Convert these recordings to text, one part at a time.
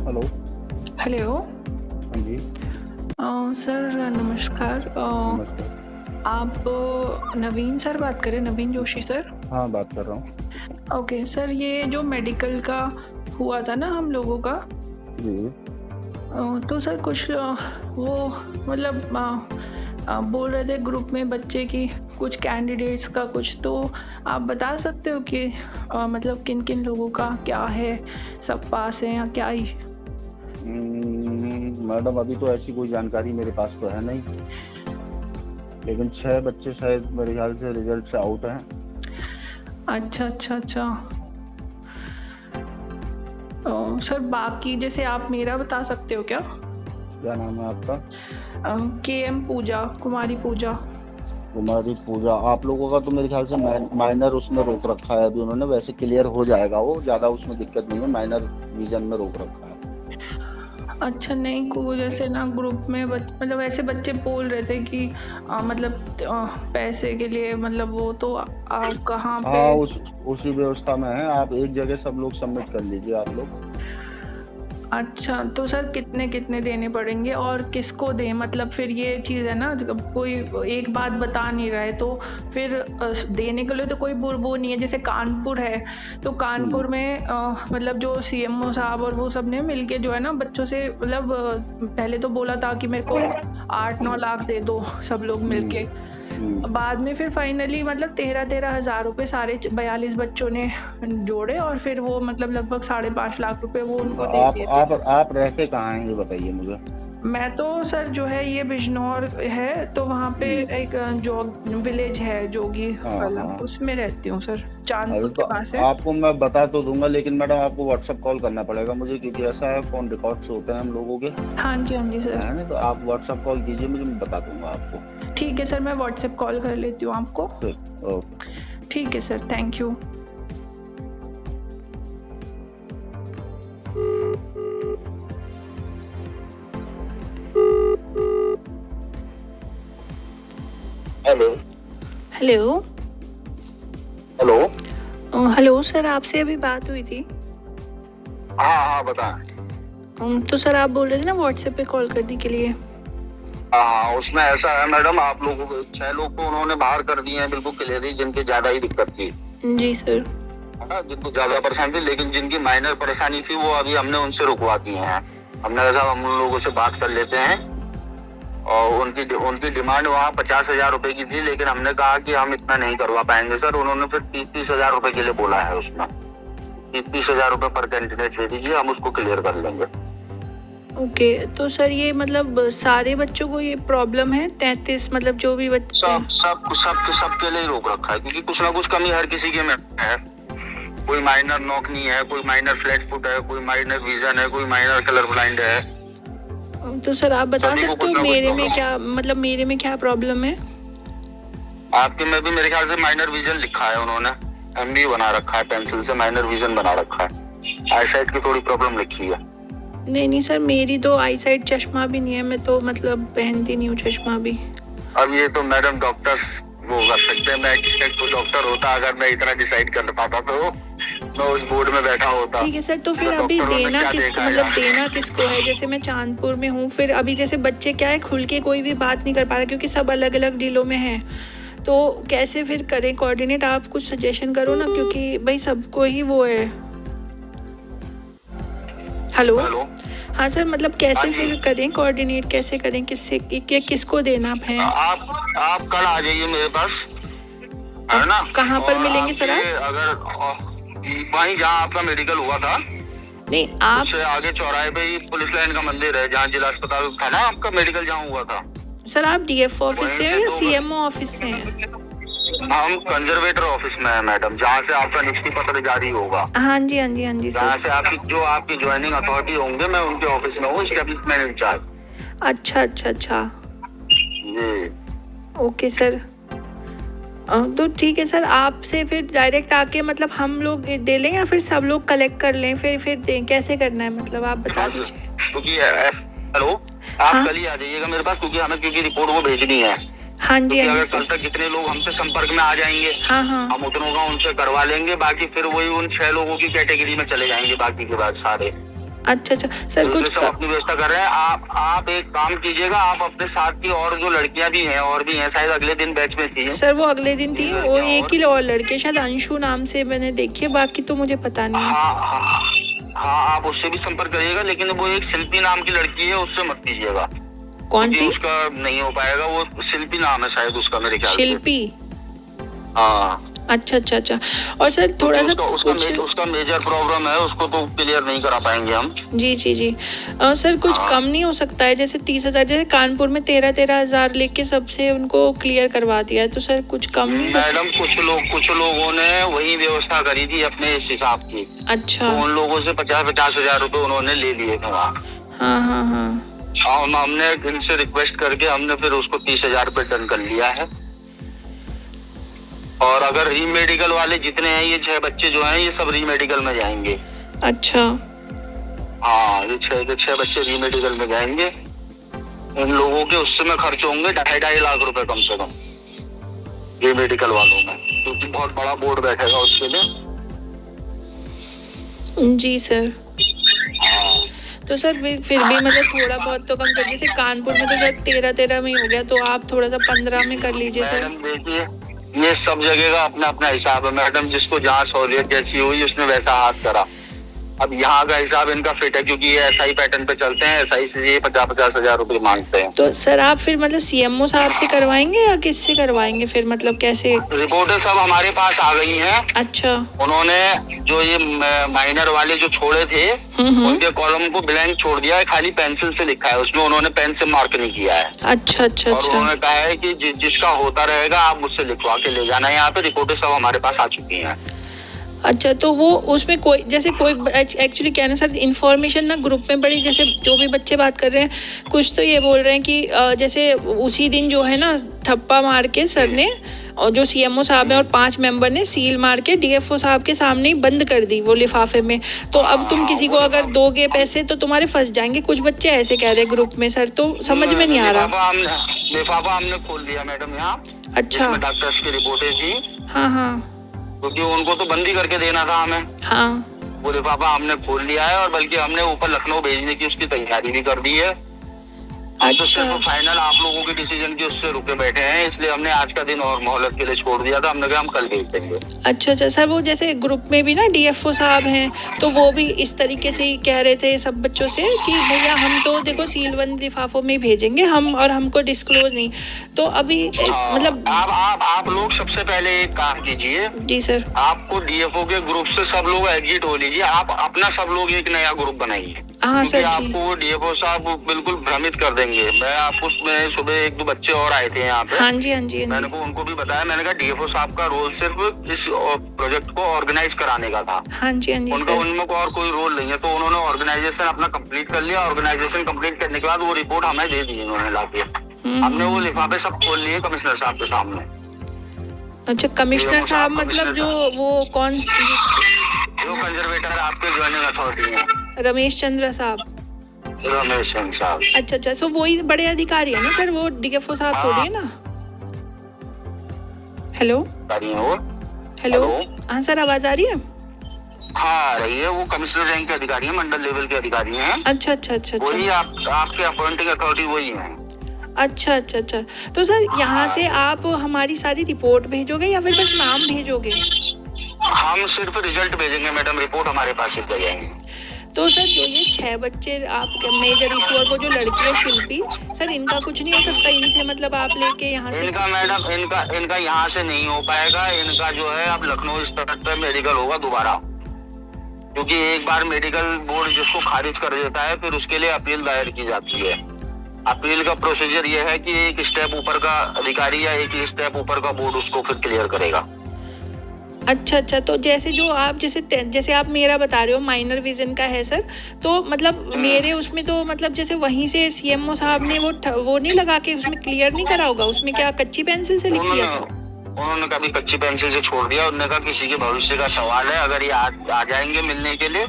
Hello. Hello. हाँ जी। Sir नमस्कार। नमस्कार। आप नवीन सर बात करें, नवीन जोशी सर? हाँ, बात कर रहा हूँ। ओके सर, ये जो मेडिकल का हुआ था ना हम लोगों का, जी। तो सर कुछ वो मतलब बोल रहे थे ग्रुप में बच्चे की कुछ कैंडिडेट्स का कुछ, तो आप बता सकते हो कि मतलब किन किन लोगों का क्या है, सब पास है या क्या ही? मैडम, अभी तो ऐसी कोई जानकारी मेरे पास तो है नहीं, लेकिन 6 बच्चे शायद मेरे ख्याल से रिजल्ट से आउट हैं। अच्छा अच्छा अच्छा। सर बाकी जैसे आप मेरा बता सकते हो क्या? क्या नाम है आपका? KM पूजा, कुमारी पूजा। कुमारी पूजा। आप लोगों का तो मेरे ख्याल से माइनर उसमें रोक रखा है अभी उन्होंने, वैसे क्लियर हो जाएगा, वो ज़्यादा उसमें दिक्कत नहीं है, माइनर रीजन में रोक रखा है। अच्छा, नहीं को जैसे ना ग्रुप में मतलब ऐसे बच्चे बोल रहे थे कि मतलब पैसे के लिए, मतलब वो तो कहाँ पे? हाँ, उसी व्यवस्था में है। आप एक जगह सब लोग सबमिट कर लीजिए आप लोग। अच्छा, तो सर कितने कितने देने पड़ेंगे और किसको दें? मतलब फिर ये चीज़ है ना, जब कोई एक बात बता नहीं रहा है तो फिर देने के लिए तो कोई वो नहीं है। जैसे कानपुर है तो हम्म। कानपुर में मतलब जो CMO साहब और वो सब ने मिलके जो है ना बच्चों से, मतलब पहले तो बोला था कि मेरे को 8-9 लाख दे दो सब लोग हम्म। मिलके। हम्म। बाद में फिर फाइनली मतलब 13,000 रुपए सारे 42 बच्चों ने जोड़े और फिर वो मतलब लगभग 5.5 लाख रुपए वो उनको दे आप दिए थे। आप आप रहते कहाँ हैं, ये बताइए मुझे। मैं तो सर जो है ये बिजनौर है, तो वहाँ पे हम्म। एक जोग विलेज है जोगी हाँ वाला, हाँ। उसमें रहती हूँ सर, अरे चांदपुर तो के पास है। आपको मैं बता तो दूंगा, लेकिन मैडम आपको व्हाट्सएप कॉल करना पड़ेगा मुझे, क्योंकि ऐसा है फोन रिकॉर्ड्स होते हैं हम लोगों के, हाँ जी हाँ जी सर। है ना? तो आप व्हाट्सएप कॉल कीजिए मुझे, मैं बता दूंगा आपको। ठीक है सर, मैं व्हाट्सएप कॉल कर लेती हूँ आपको। ठीक, ओके। ठीक है sir, thank you. Hello. Hello. Hello. Hello sir, आपसे अभी बात हुई थी। हाँ हाँ, बताएं। तो सर आप बोल रहे थे ना व्हाट्सएप पे कॉल करने के लिए। हाँ, उसमें ऐसा है मैडम, आप लोगों को 6 लोग को उन्होंने बाहर कर दिए हैं बिल्कुल क्लियर ही, जिनकी ज्यादा ही दिक्कत थी। जी सर। हाँ, जिनको ज्यादा परेशानी थी, लेकिन जिनकी माइनर परेशानी थी वो अभी हमने उनसे रुकवा दी है। हमने कहा हम उन लोगों से बात कर लेते हैं, और उनकी उनकी डिमांड वहाँ 50,000 रुपए की थी, लेकिन हमने कहा कि हम इतना नहीं करवा पाएंगे सर। उन्होंने फिर 30,000 रुपए के लिए बोला है उसमें, 30,000 रुपए पर कैंडिडेट दे दीजिए, हम उसको क्लियर कर लेंगे। ओके, तो सर ये मतलब सारे बच्चों को ये प्रॉब्लम है? 33 मतलब जो भी बच्चे सबके लिए रोक रखा है, क्योंकि कुछ ना कुछ कमी हर किसी के में है। कोई माइनर नॉक नहीं है, कोई माइनर फ्लैट फुट है, कोई माइनर विजन है, कोई माइनर कलर ब्लाइंड है। तो सर आप बता सभी को सकते कुछ हो ना कुछ मेरे में प्रॉब्लम। क्या, मतलब मेरे में क्या प्रॉब्लम है? आपके में भी मेरे ख्याल से माइनर विजन लिखा है उन्होंने, MB बना रखा है, पेंसिल से माइनर विजन बना रखा है। आई साइट की थोड़ी प्रॉब्लम लिखी है। नहीं नहीं सर, मेरी तो आई साइट चश्मा भी नहीं है, मैं तो मतलब पहनती नहीं हूँ चश्मा भी। अब ये तो मैडम डॉक्टर्स वो कर सकते हैं, मैं तो डॉक्टर होता, अगर मैं इतना डिसाइड कर पाता तो मैं उस बोर्ड में बैठा होता। ठीक है सर, तो फिर तो अभी डॉक्टरों ने देना क्या किसको, देखा मतलब यार। देना किसको है? जैसे मैं चांदपुर में हूँ, फिर अभी जैसे बच्चे क्या है खुल के कोई भी बात नहीं कर पा रहा क्योंकि सब अलग अलग जिलों में हैं, तो कैसे फिर करें कोऑर्डिनेट? आप कुछ सजेशन करो ना, क्योंकि भाई सबको ही वो है। हेलो। हेलो। हाँ सर, मतलब हाँ कैसे जी। फिर करें कोऑर्डिनेट, कैसे करें, किससे किसको देना है? आप कल आ जाइए मेरे पास, है ना? कहाँ पर और मिलेंगे सर आपके आप? अगर वहीं जहाँ आपका मेडिकल हुआ था, नहीं आप। उससे आगे चौराहे पे ही पुलिस लाइन का मंदिर है, जहाँ जिला अस्पताल था ना आपका मेडिकल जहाँ हुआ था। सर आप DF ऑफिस वहीं से से हैं या 2 CMO ऑफिस से हैं? हम कंजर्वेटर ऑफिस में है मैडम, जहाँ से आपका नियुक्ति पत्र जारी होगा। हाँ जी हाँ जी हाँ जी जहाँ सर। से आपकी ज्वाइनिंग अथॉरिटी होंगे, मैं उनके ऑफिस में हूँ, एस्टेब्लिशमेंट इंचार्ज। अच्छा अच्छा अच्छा। जी। Okay sir. तो ठीक है सर, आपसे फिर डायरेक्ट आके मतलब हम लोग दे लें या फिर सब लोग कलेक्ट कर लें, फिर दें, कैसे करना है मतलब आप बता बस, दीजिए। क्योंकि हेलो, आप हाँ कल ही आ जाइएगा मेरे पास, क्योंकि रिपोर्ट वो भेजनी है। हाँ जी क्योंकि हाँ जी अगर सर। कल तक जितने लोग हमसे संपर्क में आ जाएंगे, हाँ हाँ। हम उतनों का उनसे करवा लेंगे, बाकी फिर वही उन 6 लोगों की कैटेगरी में चले जाएंगे बाकी के बाद सारे। अच्छा अच्छा सर, तो ये कुछ सब अपनी व्यवस्था कर रहे हैं। आप एक काम कीजिएगा, आप अपने साथ की और जो लड़कियां भी हैं, और भी हैं, शायद अगले दिन बैच में थी सर, वो अगले दिन थी, तीन वो लड़कियां एक ही और लड़के, शायद अंशु नाम से मैंने देखी है, बाकी तो मुझे पता नहीं है। हाँ हाँ हाँ, आप उससे भी संपर्क करिएगा, लेकिन वो एक शिल्पी नाम की लड़की है, उससे मत कीजिएगा। कौन क्योंकि सी? उसका नहीं हो पाएगा, वो शिल्पी नाम है शायद उसका, मेरे ख्याल से। शिल्पी? हाँ। अच्छा अच्छा अच्छा। और सर थोड़ा सा उसका मेजर प्रॉब्लम है, उसको तो क्लियर नहीं करा पाएंगे हम। जी जी जी। सर कुछ हाँ। कम नहीं हो सकता है? जैसे 30,000, जैसे कानपुर में 13,000 लेके सबसे उनको क्लियर करवा दिया है, तो सर कुछ कम नहीं हो मैडम, कुछ लोगों ने वही व्यवस्था करी थी अपने इस हिसाब की। अच्छा। तो उन लोगों से 50-50 हजार रुपए उन्होंने ले लिए थे वहाँ। हाँ हाँ हाँ। हमने इनसे रिक्वेस्ट करके हमने फिर उसको 30,000 रुपए डन कर लिया है। और अगर रीमेडिकल वाले जितने हैं, ये 6 बच्चे जो हैं, ये सब रीमेडिकल में जाएंगे। अच्छा। हाँ, ये 6 बच्चे रीमेडिकल में जाएंगे। इन लोगों के उस समय खर्च होंगे 2.5 लाख रुपए कम से कम, रीमेडिकल वालों में, क्योंकि बहुत बड़ा बोर्ड बैठेगा उसके लिए। जी सर। हाँ। तो सर फिर भी मतलब थोड़ा बहुत तो कम कर, जैसे कानपुर में तो सर 13 में ही हो गया, तो आप थोड़ा सा 15 में कर लीजिए सर। मैडम देखिए, ये सब जगह का अपना अपना हिसाब है मैडम, जिसको जहाँ सहूलियत जैसी हुई उसने वैसा हाथ करा। अब यहाँ का हिसाब इनका फिट है, क्योंकि ये SI पैटर्न पे चलते हैं, SI से ये 50-50 हजार रुपए मांगते हैं। तो सर आप फिर मतलब CMO साहब से करवाएंगे या किससे करवाएंगे फिर, मतलब कैसे? रिपोर्टें सब हमारे पास आ गई हैं। अच्छा। उन्होंने जो ये माइनर वाले जो छोड़े थे, उनके कॉलम को ब्लैंक छोड़ दिया है, खाली पेंसिल से लिखा है, उसमें उन्होंने पेन से मार्क नहीं किया है। अच्छा अच्छा और अच्छा। उन्होंने कहा है कि जिसका होता रहेगा आप मुझसे लिखवा के ले जाना। यहाँ पे रिपोर्टें सब हमारे पास आ चुकी हैं। अच्छा, तो वो उसमें कोई, जैसे कोई एक्चुअली क्या है ना सर, इन्फॉर्मेशन ना ग्रुप में बड़ी, जैसे जो भी बच्चे बात कर रहे हैं, कुछ तो ये बोल रहे हैं कि जैसे उसी दिन जो है ना थप्पा मार के सर ने, और जो CMO साहब हैं और 5 मेंबर ने सील मार के DFO साहब के सामने ही बंद कर दी वो लिफाफे में। तो अब तुम किसी को अगर दोगे पैसे तो तुम्हारे फंस जाएंगे, कुछ बच्चे ऐसे कह रहे ग्रुप में सर, तो समझ में नहीं आ रहा। लिफाफा हमने खोल दिया मैडम यहाँ। अच्छा। डॉक्टर्स की रिपोर्टें थी। हाँ हाँ। क्योंकि उनको तो बंदी करके देना था हमें। हाँ। वो लिफाफा हमने खोल लिया है, और बल्कि हमने ऊपर लखनऊ भेजने की उसकी तैयारी भी कर दी है। अच्छा। तो सिर्फ फाइनल आप लोगों के डिसीजन की उससे रुके बैठे हैं, इसलिए हमने आज का दिन और मोहलत के लिए छोड़ दिया था। हमने कहा हम कल भेज देंगे। अच्छा अच्छा सर, वो जैसे ग्रुप में भी ना DFO साहब हैं, तो वो भी इस तरीके से ही कह रहे थे सब बच्चों से कि भैया हम तो देखो सीलबंद लिफाफों में ही भेजेंगे हम, और हमको डिस्क्लोज नहीं। तो अभी मतलब आप लोग सबसे पहले एक काम कीजिए। जी सर। आपको DFO के ग्रुप से सब लोग एग्जिट हो लीजिए, आप अपना सब लोग एक नया ग्रुप बनाइए। हाँ सर जी। आपको वो DFO साहब बिल्कुल भ्रमित कर देंगे। मैं आपको उसमें सुबह 1-2 बच्चे और आए थे यहाँ पे। हाँ जी हाँ जी। मैंने को उनको भी बताया, मैंने कहा DFO साहब का रोल सिर्फ इस प्रोजेक्ट को ऑर्गेनाइज कराने का था। हाँ जी हाँ जी। उनका उनमें और कोई रोल नहीं है। तो उन्होंने ऑर्गेनाइजेशन अपना कंप्लीट कर लिया। ऑर्गेनाइजेशन कंप्लीट करने के बाद वो रिपोर्ट हमें दे दी इन्होंने लाके। हमने वो लिफाफे सब खोल लिए कमिश्नर साहब के सामने। अच्छा, कमिश्नर साहब मतलब जो वो कौन, जो कंजर्वेटर आपके ज्वाइनिंग अथॉरिटी है, रमेश चंद्र साहब। रमेश चंद्र साहब। अच्छा अच्छा, सो वही बड़े अधिकारी है ना सर, वो DFO साहब थोड़ी है ना? Hello hello. हाँ सर, आवाज आ रही है? हाँ रही है। वो कमिश्नर रैंक के अधिकारी हैं, मंडल लेवल के अधिकारी हैं। अच्छा अच्छा अच्छा। वही आपके अपॉइंटिंग अथॉरिटी वही है। अच्छा अच्छा अच्छा। तो सर यहाँ से आप हमारी सारी रिपोर्ट भेजोगे या फिर बस नाम भेजोगे? हम सिर्फ रिजल्ट भेजेंगे मैडम, रिपोर्ट हमारे पास ही जाएंगे। तो सर जो ये 6 बच्चे आप मेजर इशू, और वो जो लड़की है शिल्पी, सर इनका कुछ नहीं हो सकता इनसे, मतलब आप लेके यहाँ से? इनका मैडम इनका यहाँ से नहीं हो पाएगा। इनका जो है अब लखनऊ स्तर पे मेडिकल होगा दोबारा, क्योंकि एक बार मेडिकल बोर्ड जिसको खारिज कर देता है फिर उसके लिए अपील दायर की जाती है। अपील का प्रोसीजर ये है कि एक स्टेप ऊपर का अधिकारी या एक स्टेप ऊपर का बोर्ड उसको फिर क्लियर करेगा। अच्छा अच्छा। तो जैसे जो आप जैसे आप मेरा बता रहे हो माइनर विजन का है सर, तो मतलब मेरे उसमें तो मतलब जैसे वहीं से CMO साहब ने वो नहीं लगा के उसमें क्लियर नहीं करा होगा? उसमें क्या कच्ची पेंसिल से लिख दिया? उन्होंने कभी कच्ची पेंसिल से छोड़ दिया। उन्होंने कहा किसी के भविष्य का सवाल है, अगर ये आ जाएंगे मिलने के लिए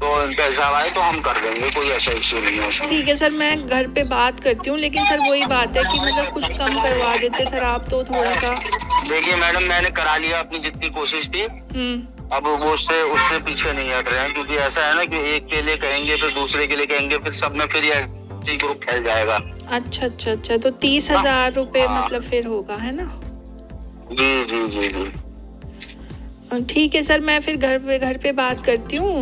तो इनका हिसाब आए तो हम कर देंगे, कोई ऐसा इश्यू नहीं है। ठीक है सर, मैं घर पे बात करती हूँ, लेकिन सर वही बात है कि मतलब कुछ कम करवा देते सर आप तो थोड़ा सा। देखिए मैडम, मैंने करा लिया अपनी जितनी कोशिश थी। अब वो उससे पीछे नहीं हट रहे हैं, क्योंकि ऐसा है ना कि एक के लिए कहेंगे फिर दूसरे के लिए कहेंगे, फिर सब में फिर ये ग्रुप फैल जाएगा। अच्छा, तो 30,000 रुपए हाँ। मतलब फिर होगा, है ना? जी जी जी जी। ठीक है सर, मैं फिर घर पे बात करती हूँ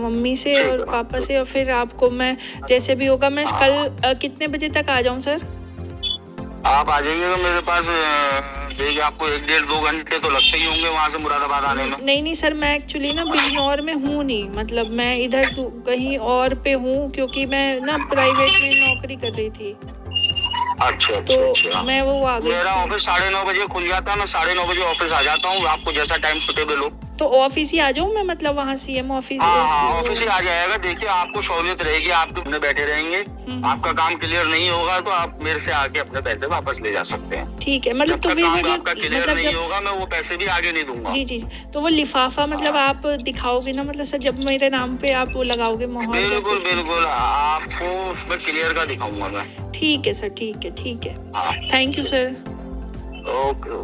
मम्मी से ठीक और है। पापा से, और फिर आपको मैं जैसे भी होगा मैं हाँ। कल कितने बजे तक आ जाऊँ सर? आप आ जाइएगा मेरे पास। देखिए आपको 1-1.5-2 घंटे तो लगते ही होंगे वहाँ से मुरादाबाद आने में। नहीं सर, मैं एक्चुअली ना बिजनौर में हूँ नहीं, मतलब मैं इधर कहीं और पे हूँ, क्योंकि मैं ना प्राइवेट में नौकरी कर रही थी। अच्छा तो अच्छा। मैं वो आ गई मेरा थी। ऑफिस 9:30 बजे खुल जाता है, मैं 9:30 बजे ऑफिस आ जाता हूँ, आपको जैसा टाइम सुटेबल हो। तो ऑफिस ही आ जाऊँ मैं, मतलब वहाँ सीएम ऑफिस? हाँ, ऑफिस ही आ जाएगा। देखिए आपको सहूलियत रहेगी, आप अपने बैठे रहेंगे, आपका काम क्लियर नहीं होगा तो आप मेरे से आके अपने पैसे वापस ले जा सकते हैं। ठीक है, मतलब तो जब तक फिर वो काम जो आपका क्लियर मतलब नहीं जब होगा मैं वो पैसे भी आगे नहीं दूंगा। जी, तो वो लिफाफा मतलब आप दिखाओगे ना, मतलब सर जब मेरे नाम पे आप वो लगाओगे मोहर या बिल्कुल कुछ भी? बिल्कुल, आपको उसमें क्लियर का दिखाऊंगा मैं। ठीक है सर, ठीक है। हाँ। Thank you sir. ओके।